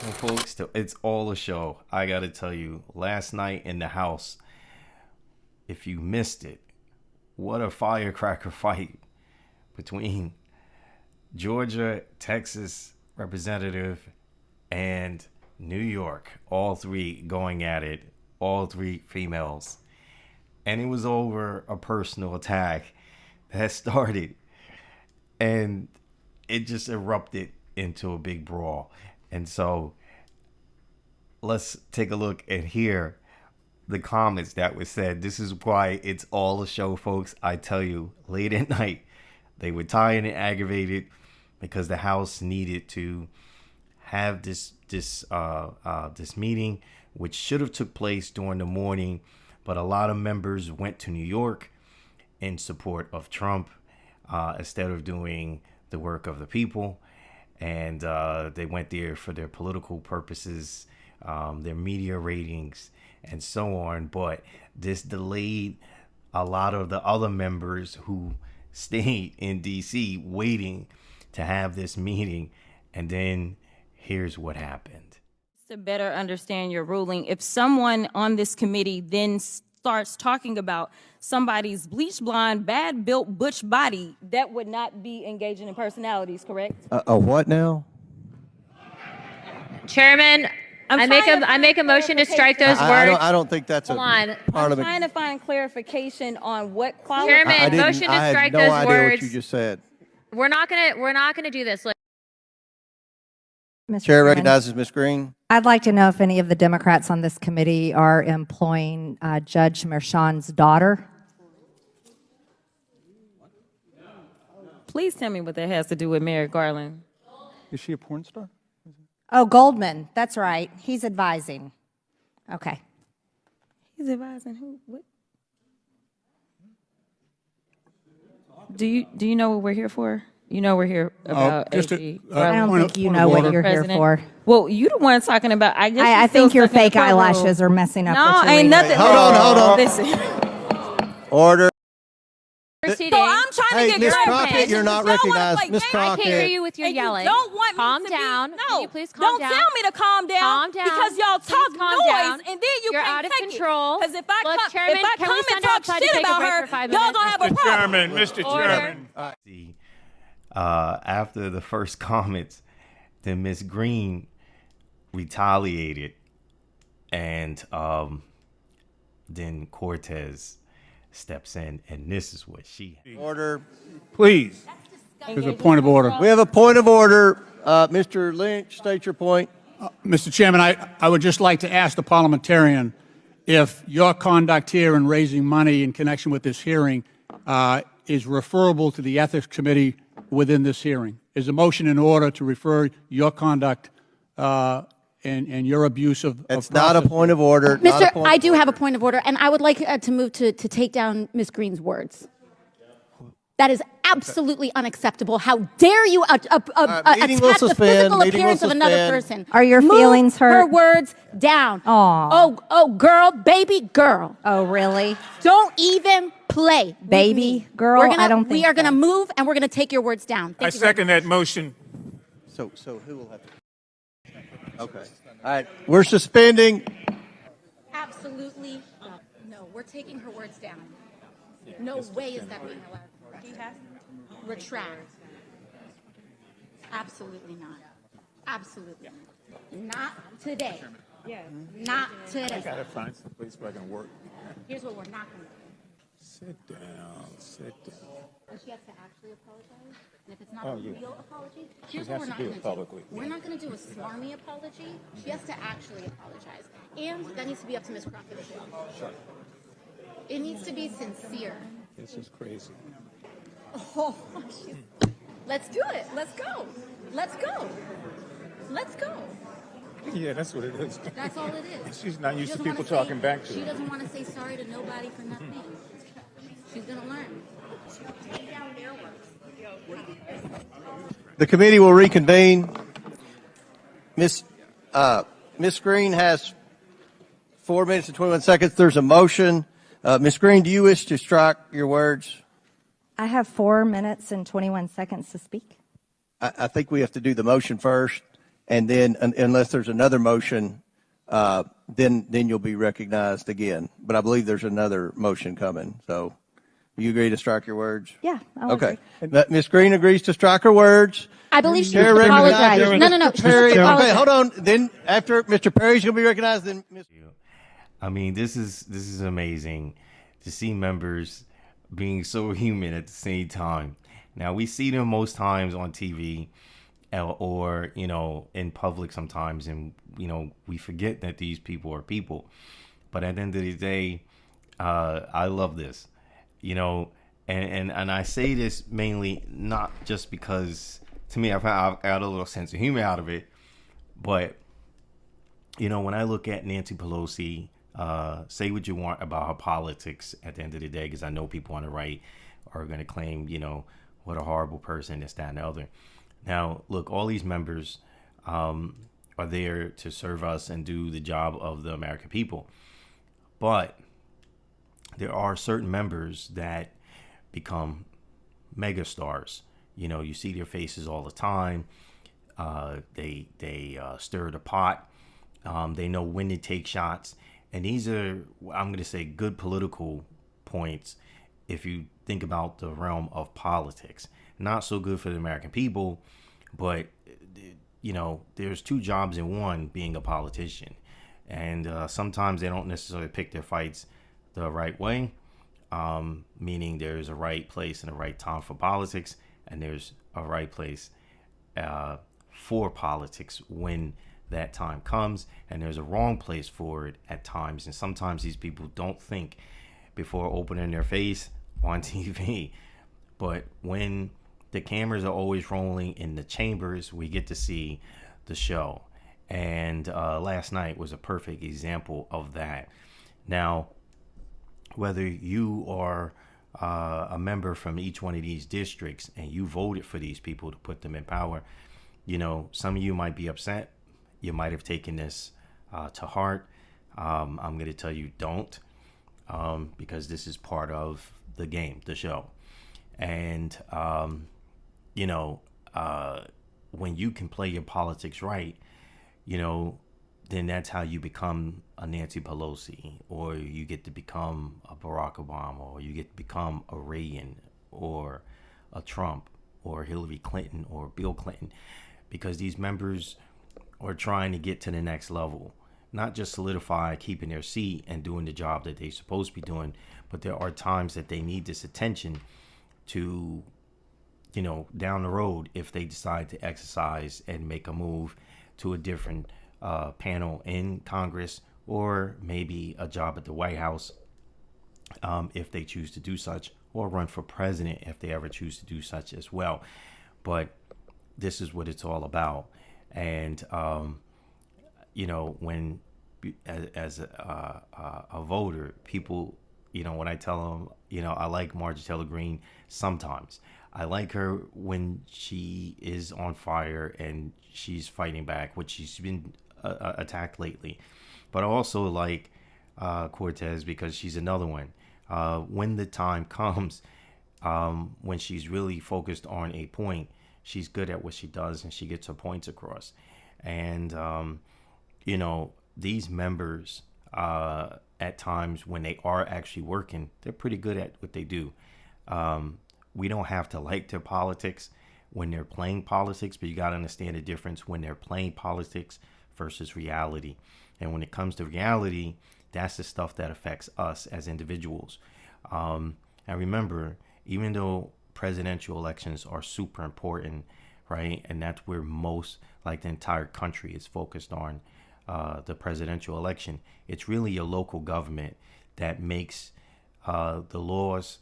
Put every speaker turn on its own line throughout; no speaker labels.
Well, folks, it's all a show. I got to tell you, last night in the House, if you missed it, what a firecracker fight between Georgia, Texas representative, and New York. All three going at it, all three females. And it was over a personal attack that started, and it just erupted into a big brawl. And so let's take a look and hear the comments that were said. This is why it's all a show, folks. I tell you, late at night, they were tired and aggravated because the House needed to have this meeting, which should have took place during the morning. But a lot of members went to New York in support of Trump instead of doing the work of the people. And they went there for their political purposes, their media ratings, and so on. But this delayed a lot of the other members who stayed in D.C. waiting to have this meeting. And then here's what happened.
To better understand your ruling, if someone on this committee then starts talking about somebody's bleach blonde, bad built butch body, that would not be engaging in personalities, correct?
A what now?
Chairman, I make a motion to strike those words.
I don't think that's
I'm trying to find clarification on what quality.
Chairman, motion to strike those words.
I had no idea what you just said.
We're not gonna do this. Look.
Mr. Chair recognizes Ms. Green.
I'd like to know if any of the Democrats on this committee are employing Judge Merchan's daughter.
Please tell me what that has to do with Merrick Garland.
Is she a porn star?
Oh, Goldman. That's right. He's advising. Okay.
He's advising who? What? Do you know what we're here for? You know we're here about AG.
I don't think you know what you're here for.
Well, you the one talking about.
I think your fake eyelashes are messing up.
No, ain't nothing.
Hold on.
Listen.
Order.
Proceeding.
So I'm trying to get
Ms.
clarification.
Crockett, you're not recognized. Ms.
I
Crockett.
can't hear you with your
And
yelling.
You don't want
calm
me to
down.
Be,
Can
no,
you please calm down?
Don't tell me to calm down.
Calm down.
Because y'all talk
Please calm
noise,
down.
and then
You're
can't
out of
take
control.
Because if I
Look,
come,
Chairman,
if I
can
come
we
and
send
talk
outside to
shit
take a
about
break
her,
for 5
y'all
minutes?
gonna have a problem.
Mr.
Order.
Chairman.
After the first comments, then Ms. Green retaliated, and then Cortez steps in, and this is what she.
Order.
Please. There's a point of order.
We have a point of order. Mr. Lynch, state your point.
Mr. Chairman, I would just like to ask the parliamentarian if your conduct here in raising money in connection with this hearing is referable to the Ethics Committee within this hearing. Is a motion in order to refer your conduct and your abuse of
It's not a point of order.
Mr. I do have a point of order, and I would like to move to take down Ms. Green's words. That is absolutely unacceptable. How dare you attack the physical appearance of another person?
Are your feelings hurt?
Her words down.
Aw.
Oh, girl, baby girl.
Oh, really?
Don't even play.
Baby girl? I don't think
we are going to
so.
move, and we're going to take your words down.
I second that motion.
So who will have to? Okay. All right. We're suspending.
Absolutely no. We're taking her words down. No way is that being allowed. Retract. Absolutely not. Absolutely not. Not today. Yes. Not today.
I gotta find some place where I can work.
Here's what we're not going to do.
Sit down. Sit down.
And she has to actually apologize. And if it's not
Oh,
a
yeah.
real apology, here's
has
what we're
to
not
do
going
it
to do.
publicly.
We're not going to do a smarmy apology. She has to actually apologize. And that needs to be up to Ms. Crockett as well.
Sure.
It needs to be sincere.
This is crazy.
Oh, let's do it. Let's go. Let's go. Let's go.
Yeah, that's what it is.
That's all it is.
She's not
She
used to
doesn't
people
wanna
talking
say,
back to
She
her.
doesn't want to say sorry to nobody for nothing. She's going to learn.
The committee will reconvene. Miss Green has 4 minutes and 21 seconds. There's a motion. Ms. Green, do you wish to strike your words?
I have 4 minutes and 21 seconds to speak.
I think we have to do the motion first, and then unless there's another motion, then you'll be recognized again. But I believe there's another motion coming. So, you agree to strike your words?
Yeah. I'll
Okay.
agree.
Ms. Green agrees to strike her words.
I believe she
Chair
should apologize.
recognizes
No.
Mr.
She
Perry.
should apologize.
Okay, hold on. Then after Mr. Perry's going to be recognized, then Ms.
I mean, this is amazing to see members being so human at the same time. Now, we see them most times on TV or, in public sometimes, and, we forget that these people are people. But at the end of the day, I love this, and I say this mainly not just because, to me, I've got a little sense of humor out of it, but, when I look at Nancy Pelosi, say what you want about her politics at the end of the day, because I know people on the right are going to claim, what a horrible person, this, that, and the other. Now, look, all these members are there to serve us and do the job of the American people. But there are certain members that become megastars. You see their faces all the time. They stir the pot. They know when to take shots. And these are, I'm going to say, good political points if you think about the realm of politics. Not so good for the American people, but, there's two jobs in one, being a politician. And sometimes they don't necessarily pick their fights the right way, meaning there's a right place and a right time for politics, and there's a right place for politics when that time comes, and there's a wrong place for it at times. And sometimes these people don't think before opening their face on TV. But when the cameras are always rolling in the chambers, we get to see the show. And last night was a perfect example of that. Now, whether you are a member from each one of these districts and you voted for these people to put them in power, some of you might be upset. You might have taken this to heart. I'm going to tell you don't, because this is part of the game, the show. And, when you can play your politics right, then that's how you become a Nancy Pelosi, or you get to become a Barack Obama, or you get to become a Reagan, or a Trump, or Hillary Clinton, or Bill Clinton, because these members are trying to get to the next level, not just solidify keeping their seat and doing the job that they're supposed to be doing, but there are times that they need this attention to, down the road, if they decide to exercise and make a move to a different panel in Congress, or maybe a job at the White House, if they choose to do such, or run for president if they ever choose to do such as well. But this is what it's all about. And, when as a voter, people, when I tell them, I like Marjorie Taylor Green sometimes. I like her when she is on fire and she's fighting back, which she's been attacked lately. But I also like Cortez because she's another one. When the time comes, when she's really focused on a point, she's good at what she does and she gets her points across. And, these members, at times when they are actually working, they're pretty good at what they do. We don't have to like their politics when they're playing politics, but you got to understand the difference when they're playing politics versus reality. And when it comes to reality, that's the stuff that affects us as individuals. And remember, even though presidential elections are super important, right? And that's where most, like the entire country is focused on the presidential election. It's really your local government that makes the laws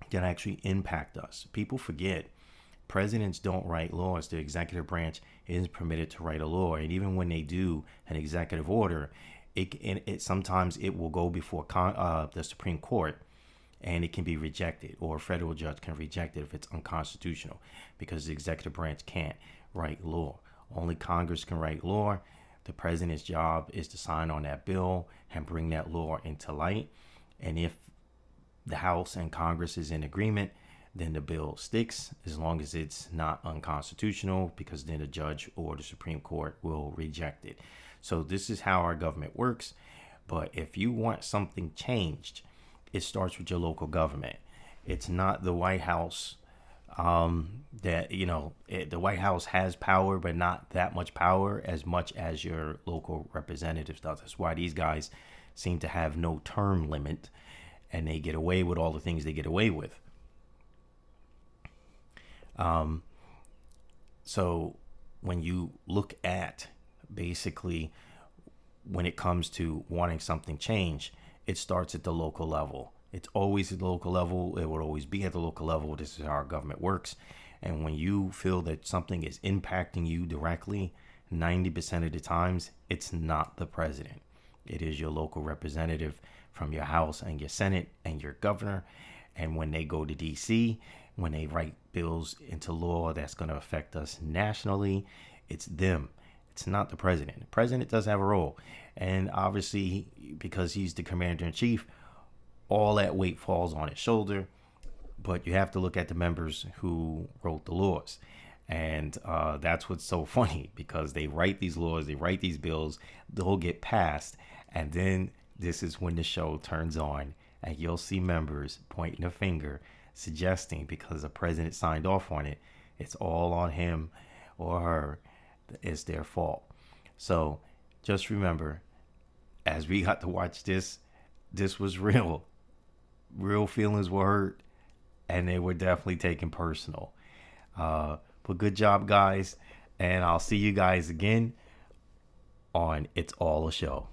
that actually impact us. People forget presidents don't write laws. The executive branch isn't permitted to write a law. And even when they do an executive order, it sometimes it will go before the Supreme Court, and it can be rejected, or a federal judge can reject it if it's unconstitutional, because the executive branch can't write law. Only Congress can write law. The president's job is to sign on that bill and bring that law into light. And if the House and Congress is in agreement, then the bill sticks, as long as it's not unconstitutional, because then the judge or the Supreme Court will reject it. So this is how our government works. But if you want something changed, it starts with your local government. It's not the White House. The White House has power, but not that much power as much as your local representatives does. That's why these guys seem to have no term limit, and they get away with all the things they get away with. So when you look at basically when it comes to wanting something changed, it starts at the local level. It's always at the local level. It will always be at the local level. This is how our government works. And when you feel that something is impacting you directly, 90% of the times, it's not the president. It is your local representative from your House and your Senate and your governor. And when they go to D.C., when they write bills into law that's going to affect us nationally, it's them. It's not the president. The president does have a role. And obviously, because he's the commander-in-chief, all that weight falls on his shoulder. But you have to look at the members who wrote the laws. And that's what's so funny, because they write these laws, they write these bills, they'll get passed. And then this is when the show turns on, and you'll see members pointing a finger, suggesting because the president signed off on it, it's all on him or her. It's their fault. So just remember, as we got to watch this was real. Real feelings were hurt, and they were definitely taken personal. But good job, guys. And I'll see you guys again on It's All a Show.